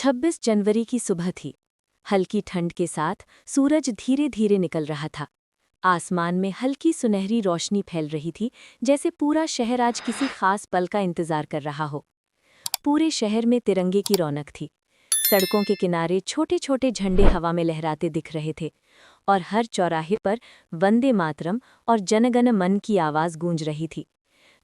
26 जनवरी की सुबह थी। हल्की ठंड के साथ सूरज धीरे धीरे निकल रहा था। आसमान में हल्की सुनहरी रोशनी फैल रही थी, जैसे पूरा शहर आज किसी खास पल का इंतजार कर रहा हो। पूरे शहर में तिरंगे की रौनक थी। सड़कों के किनारे छोटे छोटे झंडे हवा में लहराते दिख रहे थे और हर चौराहे पर वंदे मातरम और जनगण मन की आवाज़ गूंज रही थी।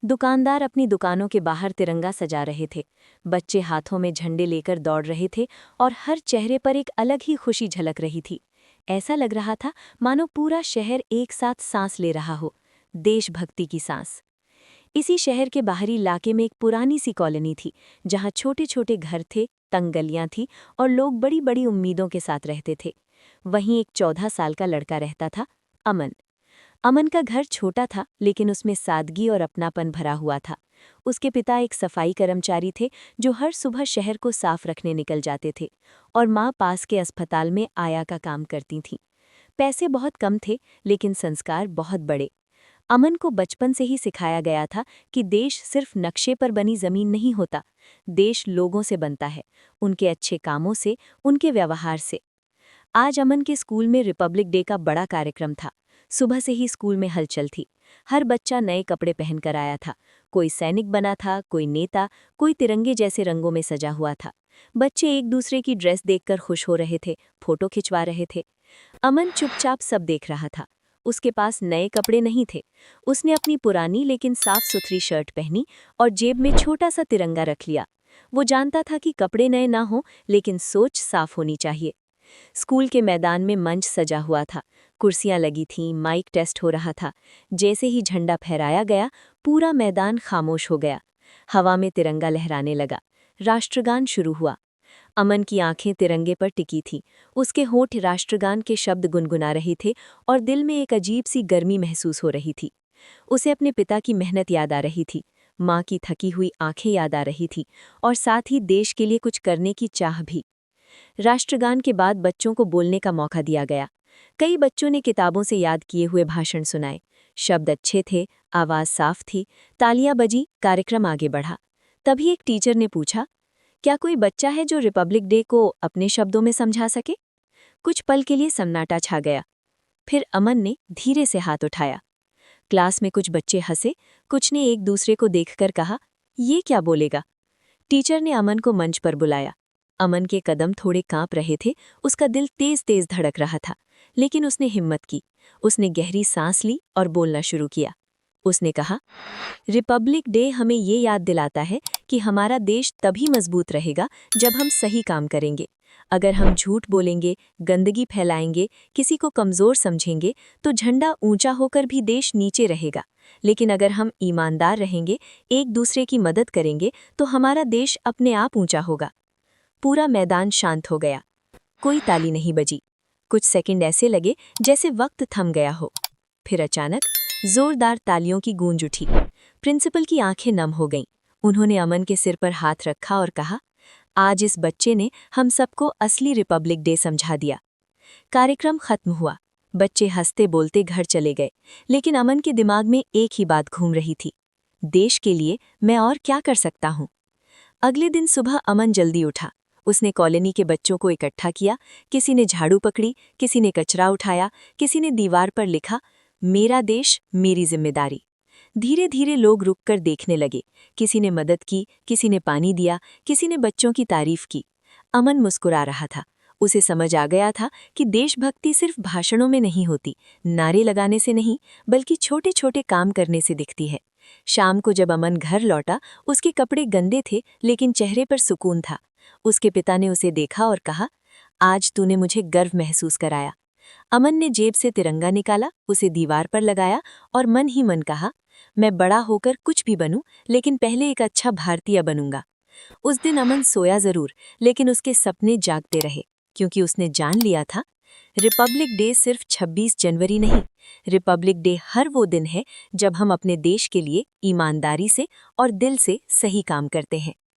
दुकानदार अपनी दुकानों के बाहर तिरंगा सजा रहे थे, बच्चे हाथों में झंडे लेकर दौड़ रहे थे और हर चेहरे पर एक अलग ही खुशी झलक रही थी। ऐसा लग रहा था मानो पूरा शहर एक साथ सांस ले रहा हो, देशभक्ति की सांस। इसी शहर के बाहरी इलाके में एक पुरानी सी कॉलोनी थी, जहां छोटे छोटे घर थे, तंग गलियां थीं और लोग बड़ी बड़ी उम्मीदों के साथ रहते थे। वहीं एक 14 साल का लड़का रहता था, अमन। अमन का घर छोटा था, लेकिन उसमें सादगी और अपनापन भरा हुआ था। उसके पिता एक सफाई कर्मचारी थे, जो हर सुबह शहर को साफ रखने निकल जाते थे, और माँ पास के अस्पताल में आया का काम करती थीं। पैसे बहुत कम थे, लेकिन संस्कार बहुत बड़े। अमन को बचपन से ही सिखाया गया था कि देश सिर्फ नक्शे पर बनी जमीन नहीं होता, देश लोगों से बनता है, उनके अच्छे कामों से, उनके व्यवहार से। आज अमन के स्कूल में रिपब्लिक डे का बड़ा कार्यक्रम था। सुबह से ही स्कूल में हलचल थी। हर बच्चा नए कपड़े पहनकर आया था। कोई सैनिक बना था, कोई नेता, कोई तिरंगे जैसे रंगों में सजा हुआ था। बच्चे एक दूसरे की ड्रेस देखकर खुश हो रहे थे, फोटो खिंचवा रहे थे। अमन चुपचाप सब देख रहा था। उसके पास नए कपड़े नहीं थे। उसने अपनी पुरानी लेकिन साफ सुथरी शर्ट पहनी और जेब में छोटा सा तिरंगा रख लिया। वो जानता था कि कपड़े नए ना हों, लेकिन सोच साफ होनी चाहिए। स्कूल के मैदान में मंच सजा हुआ था, कुर्सियां लगी थीं, माइक टेस्ट हो रहा था। जैसे ही झंडा फहराया गया, पूरा मैदान खामोश हो गया। हवा में तिरंगा लहराने लगा। राष्ट्रगान शुरू हुआ। अमन की आंखें तिरंगे पर टिकी थीं। उसके होंठ राष्ट्रगान के शब्द गुनगुना रहे थे और दिल में एक अजीब सी गर्मी महसूस हो रही थी। उसे अपने पिता की मेहनत याद आ रही थी, माँ की थकी हुई आंखें याद आ रही थी, और साथ ही देश के लिए कुछ करने की चाह भी। राष्ट्रगान के बाद बच्चों को बोलने का मौका दिया गया। कई बच्चों ने किताबों से याद किए हुए भाषण सुनाए। शब्द अच्छे थे, आवाज़ साफ थी, तालियां बजी, कार्यक्रम आगे बढ़ा। तभी एक टीचर ने पूछा, क्या कोई बच्चा है जो रिपब्लिक डे को अपने शब्दों में समझा सके? कुछ पल के लिए सन्नाटा छा गया। फिर अमन ने धीरे से हाथ उठाया। क्लास में कुछ बच्चे हंसे, कुछ ने एक दूसरे को देखकर कहा, ये क्या बोलेगा? टीचर ने अमन को मंच पर बुलाया। अमन के कदम थोड़े कांप रहे थे, उसका दिल तेज तेज धड़क रहा था, लेकिन उसने हिम्मत की। उसने गहरी सांस ली और बोलना शुरू किया। उसने कहा, रिपब्लिक डे हमें ये याद दिलाता है कि हमारा देश तभी मजबूत रहेगा जब हम सही काम करेंगे। अगर हम झूठ बोलेंगे, गंदगी फैलाएंगे, किसी को कमज़ोर समझेंगे, तो झंडा ऊंचा होकर भी देश नीचे रहेगा। लेकिन अगर हम ईमानदार रहेंगे, एक दूसरे की मदद करेंगे, तो हमारा देश अपने आप ऊंचा होगा। पूरा मैदान शांत हो गया। कोई ताली नहीं बजी। कुछ सेकंड ऐसे लगे जैसे वक्त थम गया हो। फिर अचानक जोरदार तालियों की गूंज उठी। प्रिंसिपल की आंखें नम हो गईं। उन्होंने अमन के सिर पर हाथ रखा और कहा, आज इस बच्चे ने हम सबको असली रिपब्लिक डे समझा दिया। कार्यक्रम खत्म हुआ। बच्चे हंसते बोलते घर चले गए, लेकिन अमन के दिमाग में एक ही बात घूम रही थी, देश के लिए मैं और क्या कर सकता हूँ। अगले दिन सुबह अमन जल्दी उठा। उसने कॉलोनी के बच्चों को इकट्ठा किया। किसी ने झाड़ू पकड़ी, किसी ने कचरा उठाया, किसी ने दीवार पर लिखा, मेरा देश मेरी जिम्मेदारी। धीरे धीरे लोग रुककर देखने लगे। किसी ने मदद की, किसी ने पानी दिया, किसी ने बच्चों की तारीफ की। अमन मुस्कुरा रहा था। उसे समझ आ गया था कि देशभक्ति सिर्फ भाषणों में नहीं होती, नारे लगाने से नहीं, बल्कि छोटे छोटे काम करने से दिखती है। शाम को जब अमन घर लौटा, उसके कपड़े गंदे थे, लेकिन चेहरे पर सुकून था। उसके पिता ने उसे देखा और कहा, आज तूने मुझे गर्व महसूस कराया। अमन ने जेब से तिरंगा निकाला, उसे दीवार पर लगाया और मन ही मन कहा, मैं बड़ा होकर कुछ भी बनूं, लेकिन पहले एक अच्छा भारतीय बनूंगा। उस दिन अमन सोया जरूर, लेकिन उसके सपने जागते रहे, क्योंकि उसने जान लिया था, रिपब्लिक डे सिर्फ 26 जनवरी नहीं, रिपब्लिक डे हर वो दिन है जब हम अपने देश के लिए ईमानदारी से और दिल से सही काम करते हैं।